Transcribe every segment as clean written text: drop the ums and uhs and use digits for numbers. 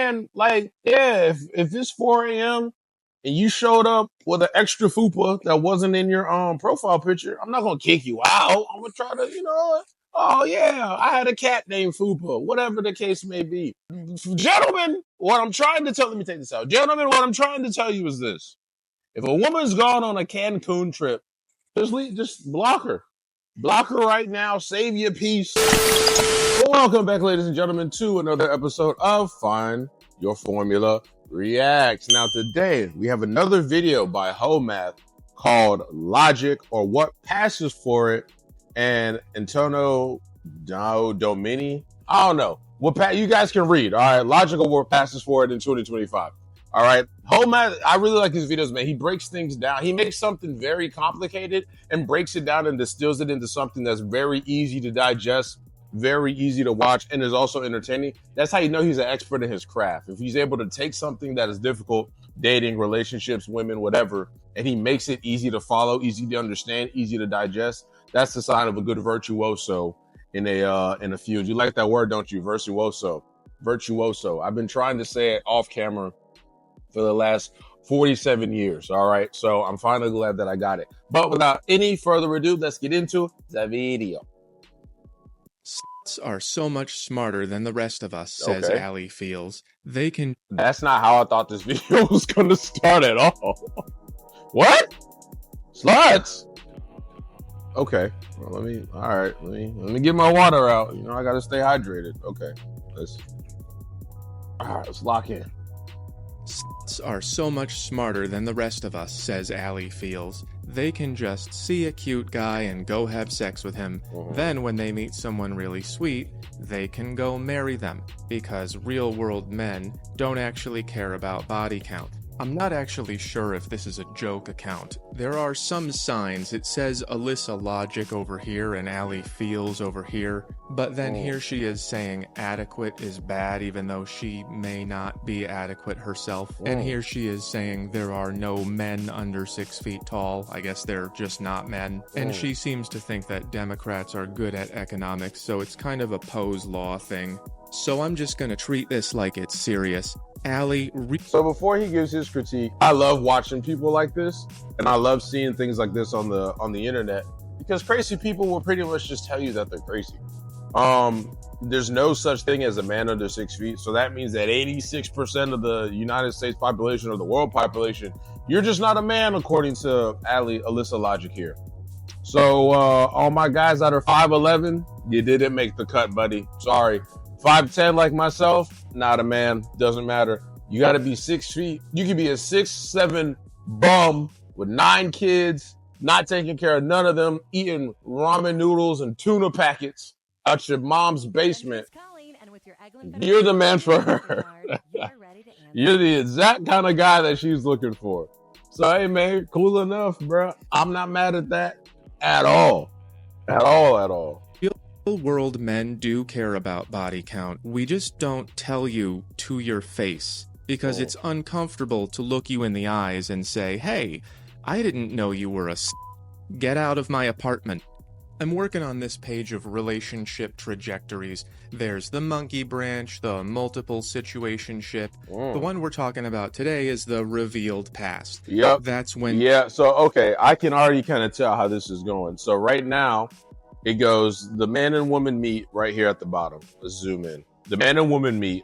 man, like, yeah, if it's 4 a.m. and you showed up with an extra fupa that wasn't in your profile picture, I'm not gonna kick you out. I'm gonna try to, oh yeah, I had a cat named Fupa, whatever the case may be. Gentlemen, what I'm trying to tell, let me take this out. Gentlemen, what I'm trying to tell you is this. If a woman's gone on a Cancun trip, just block her. Block her right now. Save your peace. Welcome back, ladies and gentlemen, to another episode of Find Your Formula Reacts. Now, today, we have another video by Homath called Logic, or What Passes for It, and Anno Domini. I don't know. You guys can read, all right? Logic, or What Passes for It in 2025. All right. Homath, I really like his videos, man. He breaks things down. He makes something very complicated and breaks it down and distills it into something that's very easy to digest, very easy to watch, and is also entertaining. That's how you know he's an expert in his craft. If he's able to take something that is difficult, dating, relationships, women, whatever, and he makes it easy to follow, easy to understand, easy to digest, that's the sign of a good virtuoso in a field. You like that word, don't you? Virtuoso. Virtuoso. I've been trying to say it off camera for the last 47 years, all right? So I'm finally glad that I got it. But without any further ado, let's get into the video. Are so much smarter than the rest of us, says Okay. Ali feels. They can... That's not how I thought this video was going to start at all. What? Sluts? Okay. Well, let me get my water out. I got to stay hydrated. Okay. All right, let's lock in. Are so much smarter than the rest of us, says Ali feels. They can just see a cute guy and go have sex with him. Then when they meet someone really sweet, they can go marry them, because real-world men don't actually care about body count. I'm not actually sure if this is a joke account. There are some signs. It says Alyssa Logic over here and Ali Feels over here, but then here she is saying adequate is bad even though she may not be adequate herself. And here she is saying there are no men under 6 feet tall. I guess they're just not men. And she seems to think that Democrats are good at economics, so it's kind of a Poe's Law thing. So I'm just gonna treat this like it's serious. So before he gives his critique, I love watching people like this, and I love seeing things like this on the internet, because crazy people will pretty much just tell you that they're crazy. There's no such thing as a man under 6 feet, so that means that 86% of the United States population, or the world population, you're just not a man, according to Alyssa Logic here. So all my guys that are 5'11", you didn't make the cut, buddy. Sorry. 5'10" like myself, not a man, doesn't matter. You gotta be 6 feet. You can be a 6'7" bum with 9 kids, not taking care of none of them, eating ramen noodles and tuna packets out your mom's basement. You're the man for her. You're the exact kind of guy that she's looking for. So hey man, cool enough, bro. I'm not mad at that at all. At all. World men do care about body count. We just don't tell you to your face, because it's uncomfortable to look you in the eyes and say, hey, I didn't know you were a Get out of my apartment. I'm working on this page of relationship trajectories. There's the monkey branch, the multiple situationship. The one we're talking about today is the revealed past. Yep. That's when... Yeah, so okay, I can already kind of tell how this is going. So right now, it goes, the man and woman meet right here at the bottom. Let's zoom in. The man and woman meet,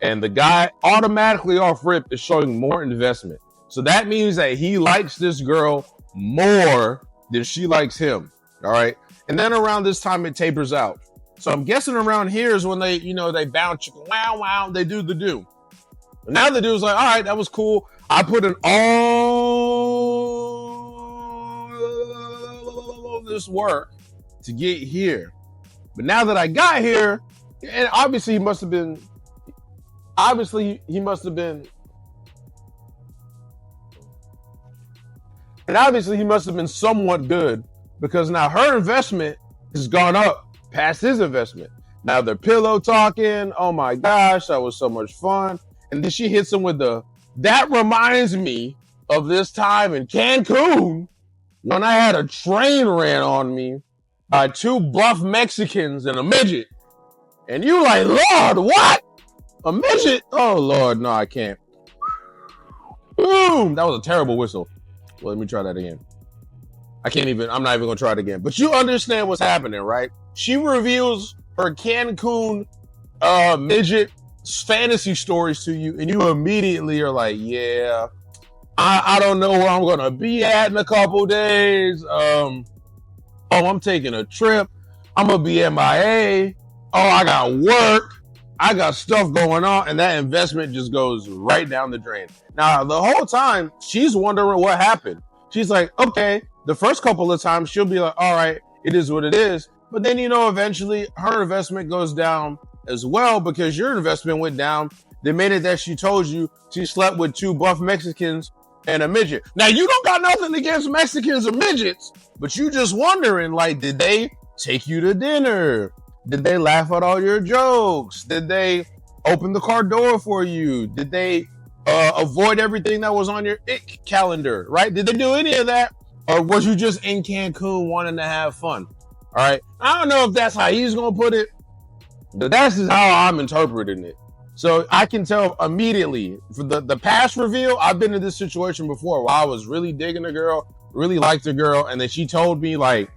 and the guy automatically off rip is showing more investment. So that means that he likes this girl more than she likes him. All right. And then around this time, it tapers out. So I'm guessing around here is when they, they bounce, wow, they do the do. And now the dude's like, all right, that was cool. I put in all this work to get here, but now that I got here, and obviously he must have been somewhat good, because now her investment has gone up past his investment. Now they're pillow talking. Oh my gosh, that was so much fun. And then she hits him with that reminds me of this time in Cancun when I had a train ran on me by 2 buff Mexicans and a midget. And you like, Lord, what? A midget? Oh, Lord, no, I can't. Boom! That was a terrible whistle. Well, let me try that again. I'm not even going to try it again. But you understand what's happening, right? She reveals her Cancun midget fantasy stories to you, and you immediately are like, yeah, I don't know where I'm going to be at in a couple days. I'm taking a trip. I'm going to be MIA. Oh, I got work. I got stuff going on, and that investment just goes right down the drain. Now, the whole time, she's wondering what happened. She's like, okay, the first couple of times, she'll be like, all right, it is what it is. But then, eventually, her investment goes down as well because your investment went down the minute that she told you she slept with 2 buff Mexicans and a midget. Now, you don't got nothing against Mexicans or midgets, but you just wondering, like, did they take you to dinner? Did they laugh at all your jokes? Did they open the car door for you? Did they avoid everything that was on your ick calendar, right? Did they do any of that? Or was you just in Cancun wanting to have fun? All right. I don't know if that's how he's going to put it, but that's just how I'm interpreting it. So I can tell immediately for the past reveal, I've been in this situation before where I was really digging a girl, really liked a girl, and then she told me like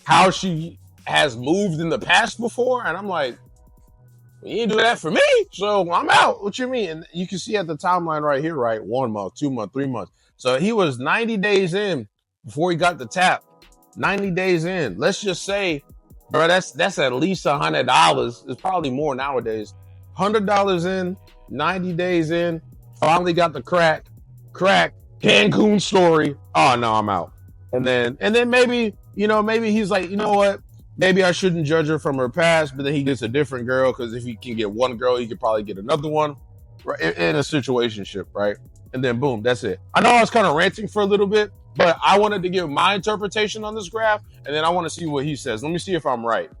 how she has moved in the past before, and I'm like, you didn't do that for me, so I'm out. What you mean? And you can see at the timeline right here, right? 1 month, 2 months, 3 months. So he was 90 days in before he got the tap. 90 days in. Let's just say, bro, that's at least $100. It's probably more nowadays. $100 in, 90 days in, finally got the crack, Cancun story. Oh no, I'm out. And then maybe, maybe he's like, you know what? Maybe I shouldn't judge her from her past, but then he gets a different girl because if he can get one girl, he could probably get another one, right? In a situationship, right? And then boom, that's it. I know I was kind of ranting for a little bit, but I wanted to give my interpretation on this graph, and then I want to see what he says. Let me see if I'm right.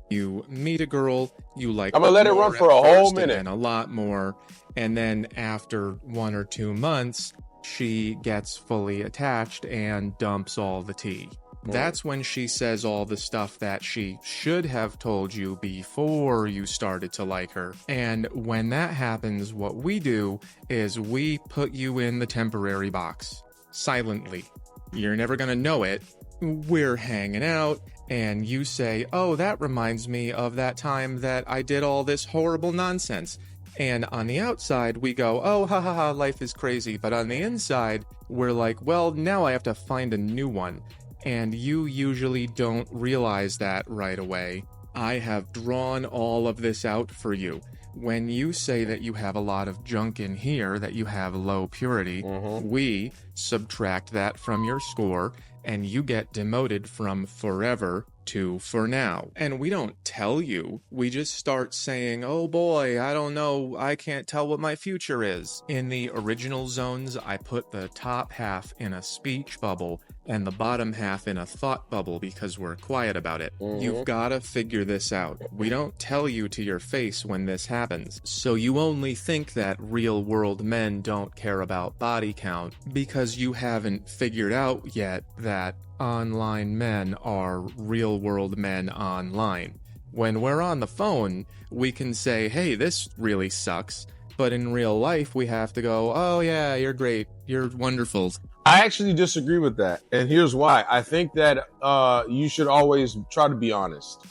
You meet a girl, you like. I'm gonna let it run for a whole minute. And a lot more, and then after 1 or 2 months, she gets fully attached and dumps all the tea. That's when she says all the stuff that she should have told you before you started to like her. And when that happens, what we do is we put you in the temporary box, silently. You're never gonna know it. We're hanging out, and you say, oh, that reminds me of that time that I did all this horrible nonsense. And on the outside, we go, oh, ha ha ha, life is crazy. But on the inside, we're like, well, now I have to find a new one. And you usually don't realize that right away. I have drawn all of this out for you. When you say that you have a lot of junk in here, that you have low purity, we subtract that from your score, and you get demoted from forever to for now. And we don't tell you, we just start saying, oh boy, I don't know, I can't tell what my future is. In the original zones, I put the top half in a speech bubble and the bottom half in a thought bubble because we're quiet about it. You've gotta figure this out. We don't tell you to your face when this happens. So you only think that real world men don't care about body count because you haven't figured out yet that online men are real world men online. When we're on the phone, we can say, hey, this really sucks. But in real life, we have to go, oh yeah, you're great. You're wonderful. I actually disagree with that. And here's why. I think that you should always try to be honest.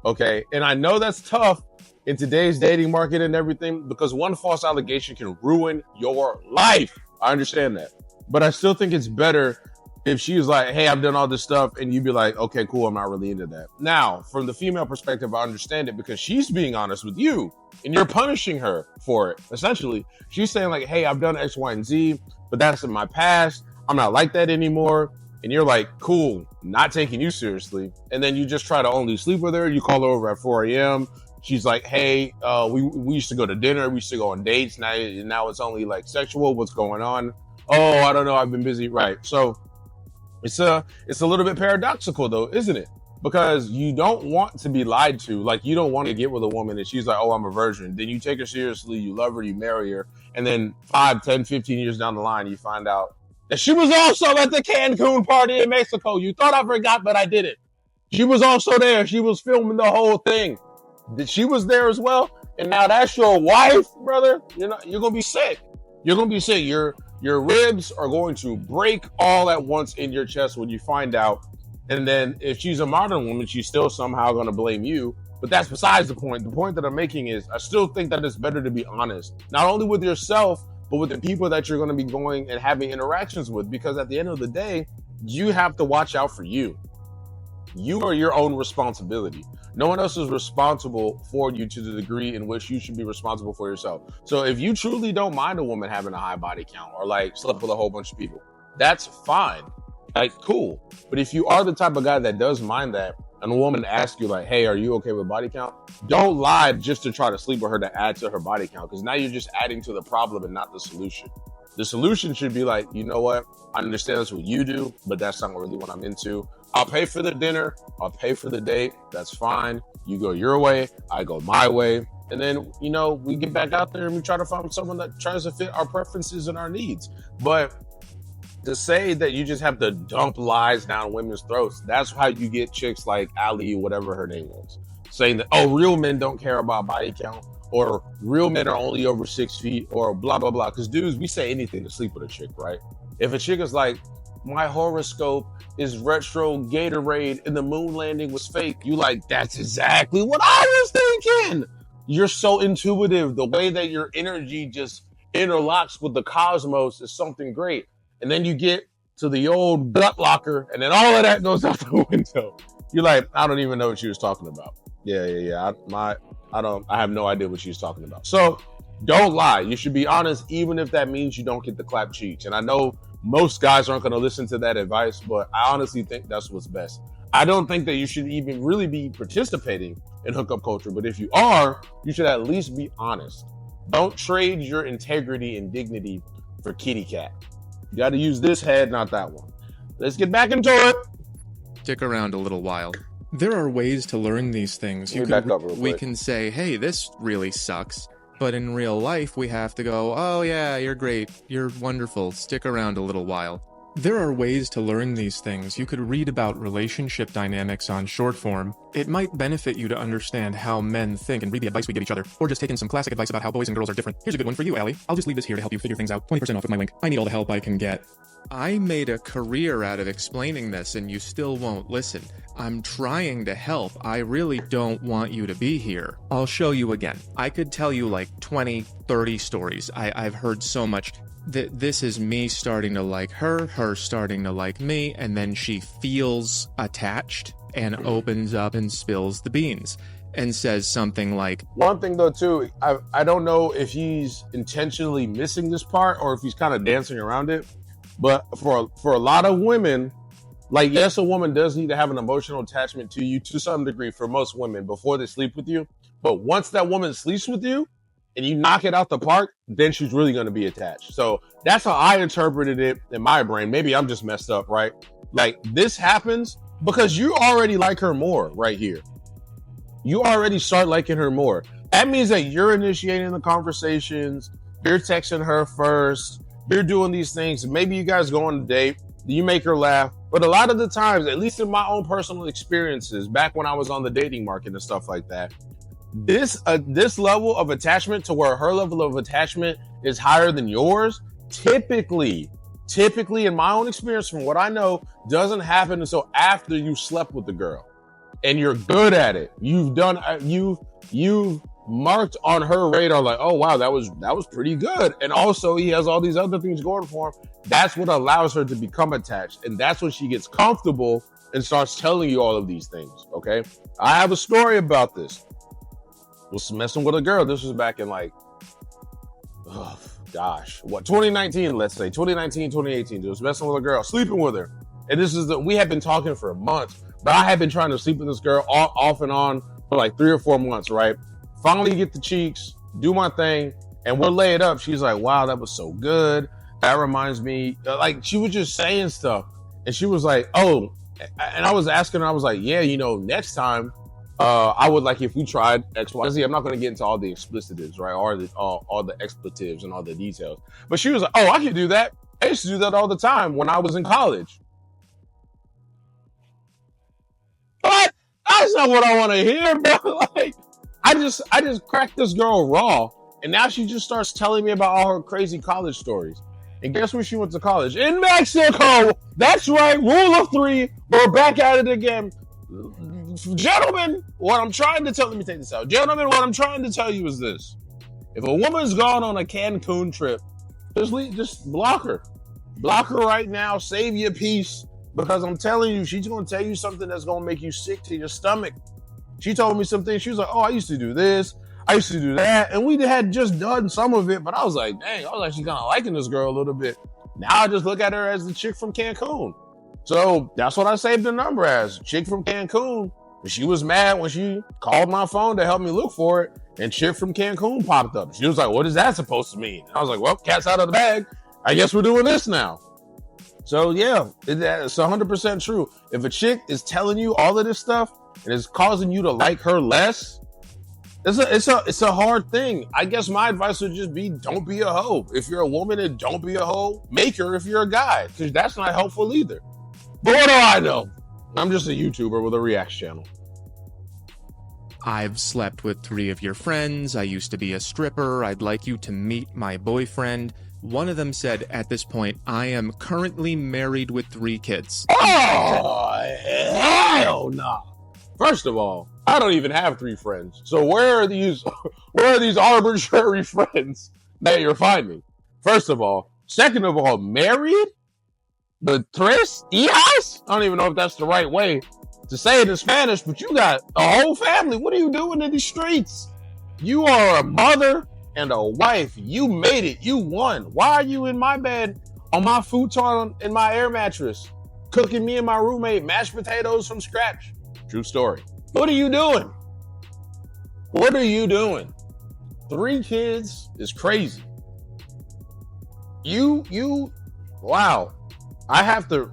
Okay. And I know that's tough in today's dating market and everything because one false allegation can ruin your life. I understand that. But I still think it's better if she was like, hey, I've done all this stuff, and you'd be like, okay, cool, I'm not really into that. Now, from the female perspective, I understand it because she's being honest with you and you're punishing her for it. Essentially, she's saying like, hey, I've done X, Y, and Z, but that's in my past. I'm not like that anymore. And you're like, cool, not taking you seriously. And then you just try to only sleep with her. You call her over at 4 a.m. She's like, hey, we used to go to dinner. We used to go on dates. Now it's only like sexual. What's going on? Oh, I don't know. I've been busy. Right. So it's a little bit paradoxical though, isn't it? Because you don't want to be lied to. Like you don't want to get with a woman and she's like, oh, I'm a virgin. Then you take her seriously. You love her. You marry her. And then 5, 10, 15 years down the line, you find out that she was also at the Cancun party in Mexico. You thought I forgot, but I didn't. She was also there. She was filming the whole thing. She was there as well. and now that's your wife, brother, you're gonna be sick. You're gonna be sick. Your ribs are going to break all at once in your chest when you find out. And then if she's a modern woman, she's still somehow gonna blame you. But that's besides the point. The point that I'm making is I still think that it's better to be honest, not only with yourself, but with the people that you're going to be going and having interactions with. Because at the end of the day, you have to watch out for you. You are your own responsibility. No one else is responsible for you to the degree in which you should be responsible for yourself. So if you truly don't mind a woman having a high body count or like slept with a whole bunch of people, that's fine. Like, cool. But if you are the type of guy that does mind that, and a woman asks you like, hey, are you okay with body count? Don't lie just to try to sleep with her to add to her body count, because now you're just adding to the problem and not the solution. The solution should be like, you know what? I understand that's what you do, but that's not really what I'm into. I'll pay for the dinner. I'll pay for the date. That's fine. You go your way. I go my way. And then, we get back out there and we try to find someone that tries to fit our preferences and our needs. But to say that you just have to dump lies down women's throats, that's how you get chicks like Ali, whatever her name was, saying that, oh, real men don't care about body count, or real men are only over 6 feet, or blah, blah, blah. Because dudes, we say anything to sleep with a chick, right? If a chick is like, my horoscope is retro Gatorade and the moon landing was fake, you like, that's exactly what I was thinking. You're so intuitive. The way that your energy just interlocks with the cosmos is something great. And then you get to the old gut locker, and then all of that goes out the window. You're like, I don't even know what she was talking about. Yeah. I have no idea what she was talking about. So don't lie. You should be honest, even if that means you don't get the clap cheeks. And I know most guys aren't going to listen to that advice, but I honestly think that's what's best. I don't think that you should even really be participating in hookup culture, but if you are, you should at least be honest. Don't trade your integrity and dignity for kitty cat. You got to use this head, not that one. Let's get back into it. Stick around a little while. There are ways to learn these things. We can say, hey, this really sucks. But in real life, we have to go, oh yeah, you're great. You're wonderful. Stick around a little while. There are ways to learn these things. You could read about relationship dynamics on short form. It might benefit you to understand how men think and read the advice we give each other, or just take in some classic advice about how boys and girls are different. Here's a good one for you, Allie. I'll just leave this here to help you figure things out. 20% off with my link. I need all the help I can get. I made a career out of explaining this and you still won't listen. I'm trying to help. I really don't want you to be here. I'll show you again. I could tell you like 20, 30 stories. I've heard so much. This is me starting to like her starting to like me, and then she feels attached and opens up and spills the beans and says something like, one thing though too, I don't know if he's intentionally missing this part or if he's kind of dancing around it, but for a lot of women, like, yes, a woman does need to have an emotional attachment to you to some degree for most women before they sleep with you. But once that woman sleeps with you and you knock it out the park, then she's really going to be attached. So that's how I interpreted it in my brain. Maybe I'm just messed up, right? Like, this happens because you already like her more right here. You already start liking her more. That means that you're initiating the conversations. You're texting her first. You're doing these things. Maybe you guys go on a date. You make her laugh. But a lot of the times, at least in my own personal experiences, back when I was on the dating market and stuff like that, this level of attachment to where her level of attachment is higher than yours, typically in my own experience, from what I know, doesn't happen until after you slept with the girl and you're good at it. You've marked on her radar like, oh wow, that was pretty good. And also he has all these other things going for him. That's what allows her to become attached. And that's when she gets comfortable and starts telling you all of these things. Okay. I have a story about this. Was messing with a girl. This was back in like, 2019, let's say 2019, 2018. I was messing with a girl, sleeping with her. And we had been talking for months, but I had been trying to sleep with this girl off and on for like 3 or 4 months, right? Finally get the cheeks, do my thing, and we'll lay it up. She's like, wow, that was so good. That reminds me, like, she was just saying stuff. And she was like, oh, and I was asking her, I was like, yeah, next time, I would like if we tried X, Y, Z. I'm not going to get into all the explicitives, right? Or all the expletives and all the details. But she was like, oh, I can do that. I used to do that all the time when I was in college. What? That's not what I want to hear, bro. Like, I just cracked this girl raw, and now she just starts telling me about all her crazy college stories. And guess where she went to college? In Mexico. That's right. Rule of three. We're back at it again. Gentlemen, what I'm trying to tell, let me take this out. Gentlemen, what I'm trying to tell you is this. If a woman's gone on a Cancun trip, just block her. Block her right now. Save your peace. Because I'm telling you, she's going to tell you something that's going to make you sick to your stomach. She told me something. She was like, oh, I used to do this. I used to do that. And we had just done some of it. But I was like, dang, I was actually kind of liking this girl a little bit. Now I just look at her as the chick from Cancun. So that's what I saved the number as. Chick from Cancun. She was mad when she called my phone to help me look for it. And chick from Cancun popped up. She was like, what is that supposed to mean? I was like, well, cat's out of the bag. I guess we're doing this now. So yeah, it's 100% true. If a chick is telling you all of this stuff and is causing you to like her less, it's a hard thing. I guess my advice would just be, don't be a hoe. If you're a woman, and don't be a hoe. Make her if you're a guy, because that's not helpful either. But what do I know? I'm just a YouTuber with a React channel. I've slept with 3 of your friends. I used to be a stripper. I'd like you to meet my boyfriend. One of them said, at this point, I am currently married with 3 kids. Oh, hell no. First of all, I don't even have 3 friends. So where are these arbitrary friends that you're finding? First of all. Second of all, married? The tres hijas? I don't even know if that's the right way to say it in Spanish, but you got a whole family. What are you doing in these streets? You are a mother and a wife. You made it. You won. Why are you in my bed on my futon in my air mattress, cooking me and my roommate mashed potatoes from scratch? True story. What are you doing? What are you doing? 3 kids is crazy. Wow. I have to,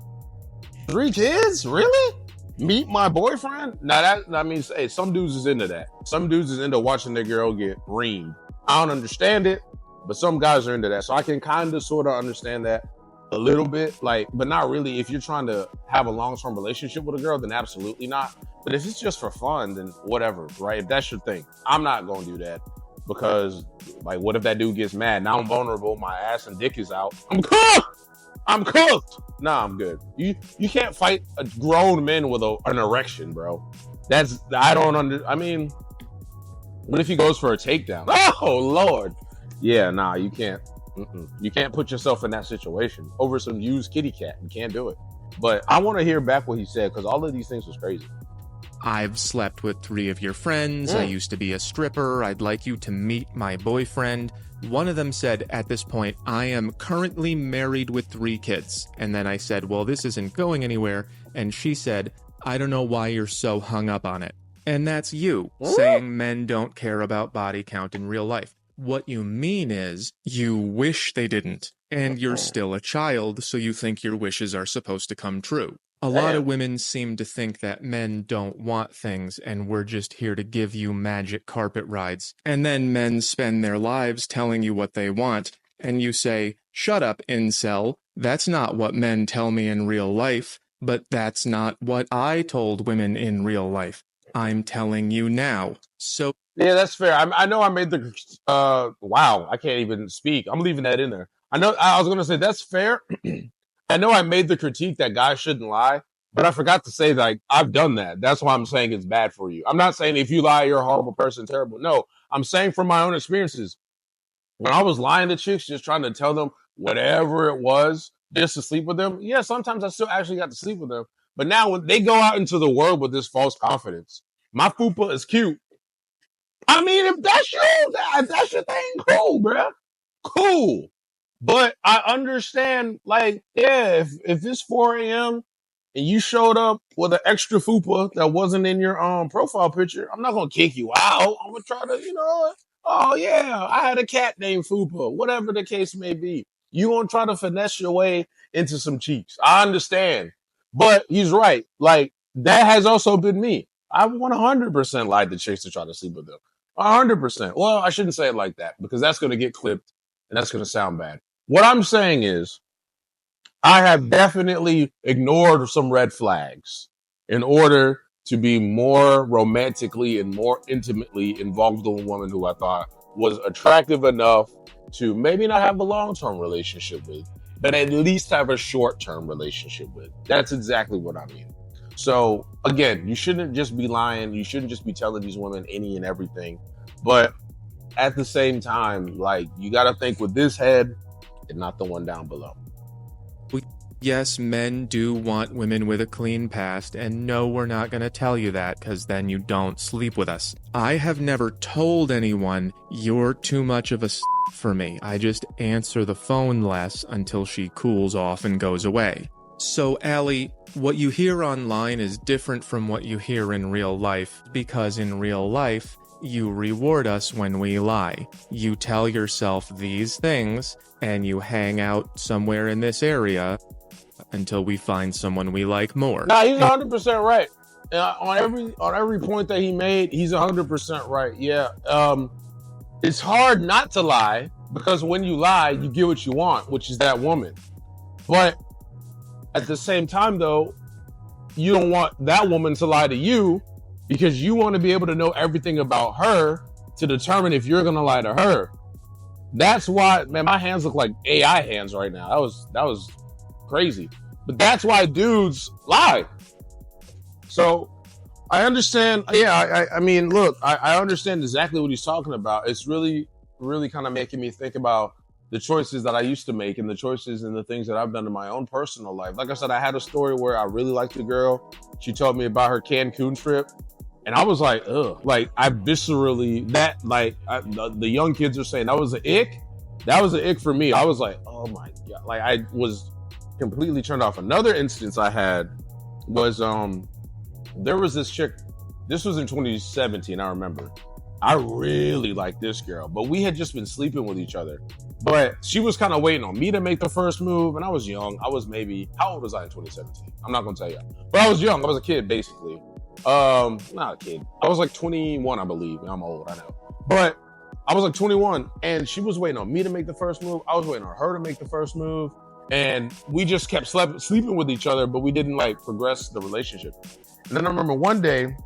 3 kids? Really? Meet my boyfriend? Now that means, hey, some dudes is into that. Some dudes is into watching their girl get reamed. I don't understand it, but some guys are into that. So I can kind of sort of understand that a little bit, but not really. If you're trying to have a long-term relationship with a girl, then absolutely not. But if it's just for fun, then whatever, right? If that's your thing, I'm not going to do that because, what if that dude gets mad? Now I'm vulnerable. My ass and dick is out. I'm cooked. Nah, I'm good. You can't fight a grown man with an erection, bro. I mean, what if he goes for a takedown? Oh, Lord. Yeah, nah, you can't. You can't put yourself in that situation over some used kitty cat. You can't do it. But I want to hear back what he said, because all of these things was crazy. I've slept with 3 of your friends. I used to be a stripper. I'd like you to meet my boyfriend. One of them said, at this point, I am currently married with 3 kids. And then I said, well, this isn't going anywhere. And she said, I don't know why you're so hung up on it. And that's you saying men don't care about body count in real life. What you mean is, you wish they didn't. And you're still a child, so you think your wishes are supposed to come true. A lot of women seem to think that men don't want things and we're just here to give you magic carpet rides. And then men spend their lives telling you what they want, and you say, shut up, incel. That's not what men tell me in real life, but that's not what I told women in real life. I'm telling you now. So yeah, that's fair. I know I made the wow, I can't even speak. I'm leaving that in there. I was going to say that's fair. I know I made the critique that guys shouldn't lie, but I forgot to say that I've done that. That's why I'm saying it's bad for you. I'm not saying if you lie, you're a horrible person, terrible. No, I'm saying from my own experiences. When I was lying to chicks, just trying to tell them whatever it was, just to sleep with them. Yeah, sometimes I still actually got to sleep with them. But now when they go out into the world with this false confidence, my fupa is cute. I mean, if that's your thing, cool, bro. Cool. But I understand, if it's 4 a.m. and you showed up with an extra fupa that wasn't in your profile picture, I'm not going to kick you out. I'm going to try to, oh, yeah, I had a cat named Fupa, whatever the case may be. You going to try to finesse your way into some cheeks. I understand. But he's right. That has also been me. I 100% lied to chicks to try to sleep with them. 100%. Well, I shouldn't say it like that because that's going to get clipped and that's going to sound bad. What I'm saying is I have definitely ignored some red flags in order to be more romantically and more intimately involved with a woman who I thought was attractive enough to maybe not have a long-term relationship with, but at least have a short-term relationship with. That's exactly what I mean. So again, you shouldn't just be lying. You shouldn't just be telling these women any and everything. But at the same time, like, you got to think with this head and not the one down below. Yes, men do want women with a clean past, and no, we're not gonna tell you that, cause then you don't sleep with us. I have never told anyone, you're too much of a for me. I just answer the phone less until she cools off and goes away. So, Allie, what you hear online is different from what you hear in real life, because in real life, you reward us when we lie. You tell yourself these things, and you hang out somewhere in this area until we find someone we like more. Nah, he's 100% right. On every point that he made, he's 100% right. Yeah. It's hard not to lie, because when you lie, you get what you want, which is that woman. But at the same time, though, you don't want that woman to lie to you, because you want to be able to know everything about her to determine if you're going to lie to her. That's why, man, my hands look like AI hands right now. That was crazy. But that's why dudes lie. So I understand. Yeah, I mean, look, I understand exactly what he's talking about. It's really, really kind of making me think about the choices that I used to make and the choices and the things that I've done in my own personal life. Like I said, I had a story where I really liked the girl. She told me about her Cancun trip. And I was like, ugh. Like, I viscerally, the young kids are saying that was an ick. That was an ick for me. I was like, oh my God. Like, I was completely turned off. Another instance I had was, there was this chick, this was in 2017, I remember. I really liked this girl, but we had just been sleeping with each other. But she was kind of waiting on me to make the first move, and I was young. I was maybe, how old was I in 2017? I'm not gonna tell you. But I was young, I was a kid, basically. Not a kid. I was like 21, I believe. I'm old, I know. But I was like 21, and she was waiting on me to make the first move. I was waiting on her to make the first move. And we just kept sleeping with each other, but we didn't like progress the relationship. And then I remember one day,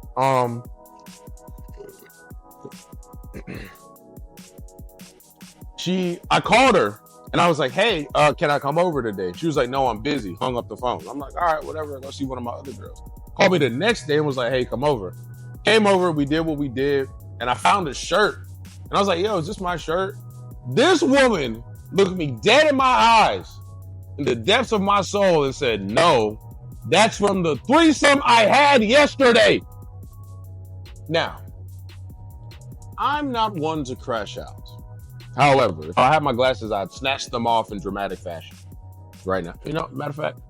I called her and I was like, hey, can I come over today? She was like, no, I'm busy. Hung up the phone. I'm like, all right, whatever. I'll go see one of my other girls. Called me the next day and was like, hey, come over. Came over, we did what we did, and I found a shirt. And I was like, yo, is this my shirt? This woman looked me dead in my eyes, in the depths of my soul, and said, no, that's from the threesome I had yesterday. Now, I'm not one to crash out. However, if I had my glasses, I'd snatch them off in dramatic fashion right now. You know, matter of fact.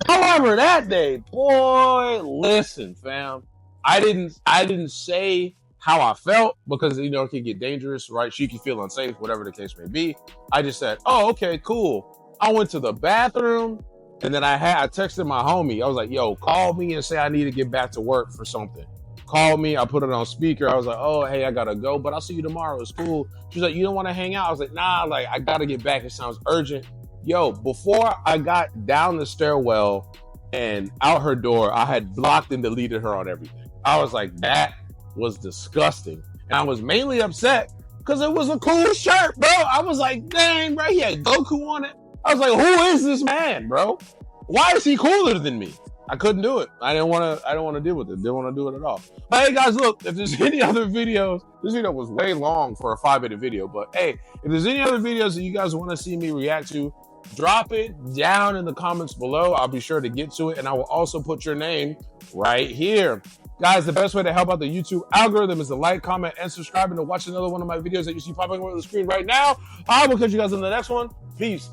However, that day, boy, listen, fam. I didn't say how I felt, because, you know, it could get dangerous, right? She could feel unsafe, whatever the case may be. I just said, oh, okay, cool. I went to the bathroom, and then I texted my homie. I was like, yo, call me and say I need to get back to work for something. Call me. I put it on speaker. I was like, oh, hey, I gotta go, but I'll see you tomorrow. It's cool. She was like, you don't want to hang out? I was like, nah, like, I gotta get back. It sounds urgent. Yo, before I got down the stairwell and out her door, I had blocked and deleted her on everything. I was like, that was disgusting. And I was mainly upset because it was a cool shirt, bro. I was like, dang, bro, he had Goku on it. I was like, who is this man, bro? Why is he cooler than me? I couldn't do it. I don't want to deal with it. Didn't want to do it at all. But hey, guys, look, if there's any other videos, this video was way long for a 5-minute video. But hey, if there's any other videos that you guys want to see me react to, drop it down in the comments below. I'll be sure to get to it. And I will also put your name right here. Guys, the best way to help out the YouTube algorithm is to like, comment, and subscribe, and to watch another one of my videos that you see popping over the screen right now. I will catch you guys in the next one. Peace.